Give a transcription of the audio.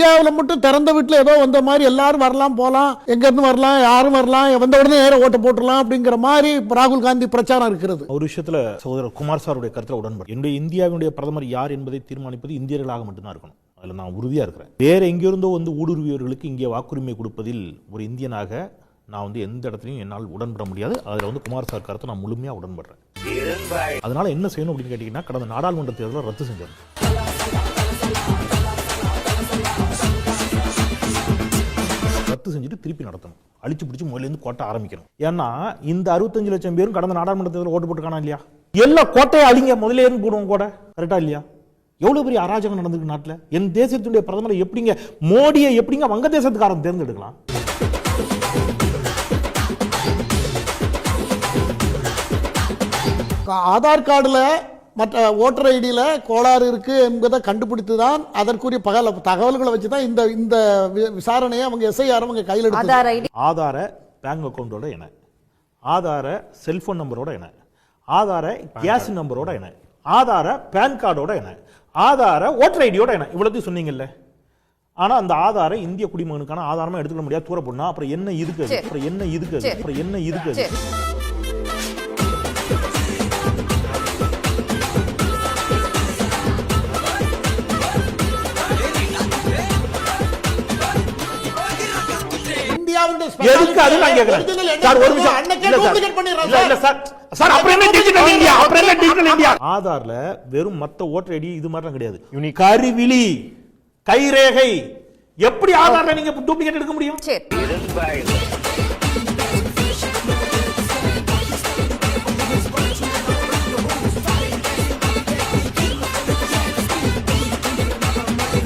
இந்தியாவில் மட்டும் திறந்த வீட்டில் ஏதோ வந்த மாதிரி எல்லாரும் வரலாம் போகலாம், எங்கேருந்து வரலாம், யாரும் வரலாம், வந்த உடனே நேரம் ஓட்ட போட்டுடலாம் அப்படிங்கிற மாதிரி ராகுல் காந்தி பிரச்சாரம் இருக்கிறது. ஒரு விஷயத்தில் சகோதரர் குமார் சாருடைய கருத்தில் உடன்படு. என்னுடைய இந்தியாவினுடைய பிரதமர் யார் என்பதை தீர்மானிப்பது இந்தியர்களாக மட்டும்தான் இருக்கணும். அதில் நான் உறுதியாக இருக்கிறேன். வேற எங்கிருந்தோ ஊடுருவியவர்களுக்கு இங்கே வாக்குரிமை கொடுப்பதில் ஒரு இந்தியனாக நான் எந்த இடத்துலையும் என்னால் உடன்பட முடியாது. அதில் குமார் சார் கருத்தை நான் முழுமையாக உடன்படுறேன். அதனால என்ன செய்யணும் அப்படின்னு கேட்டீங்கன்னா, கடந்த நாடாளுமன்ற தேர்தலை ரத்து செஞ்சிடணும். ரத்து செஞ்சுட்டு திருப்பி நடத்தணும். அழிச்சு பிடிச்சி முதலேருந்து கோட்டை ஆரம்பிக்கணும். ஏன்னா இந்த 65 லட்சம் பேரும் கடந்த நாடாளுமன்ற தேர்தலில் ஓட்டு போட்டுக்கானா இல்லையா? எல்லா கோட்டையை அழிங்க, முதலே இருந்து போடுவோம் கோட்டை. கரெக்டா இல்லையா? எவ்வளவு பெரிய அராஜகம் நடந்திருக்கு நாட்டில். என் தேசத்துடைய பிரதமரை எப்படிங்க, மோடியை எப்படிங்க வங்கதேசத்துக்காரன் தேர்ந்தெடுக்கலாம்? ஆதார் கார்டில் மற்ற ஓட்டர் ஐடியில் கோளாறு இருக்கு என்பதை கண்டுபிடித்து தான் அதற்குரிய தகவல்களை வச்சு தான் இந்த விசாரணையை அவங்க எஸ்ஐஆர் அவங்க கையில் எடுத்து ஆதார பேங்க் அக்கௌண்டோட என்ன, ஆதார செல்போன் நம்பரோட என்ன, ஆதார கேஸ் நம்பரோட என்ன, ஆதார பேன் கார்டோட என்ன, ஆதார ஓட்டர் ஐடியோட என்ன, இவ்வளவு சொன்னீங்கல்ல. ஆனா அந்த ஆதார இந்திய குடிமகனுக்கான ஆதாரமா எடுத்துக்க முடியாது, தூர போடணும். அப்புறம் என்ன இதுக்கு, அப்புறம் என்ன இதுக்கு, அப்புறம் என்ன இதுக்கு. ஆதார்ல வெறும் மத்த ஓட்டர் ஐடி இது மாதிரி கிடையாது. கருவிழி, கைரேகை, எப்படி ஆதார்ல நீங்க டூப்ளிகேட் எடுக்க முடியும்?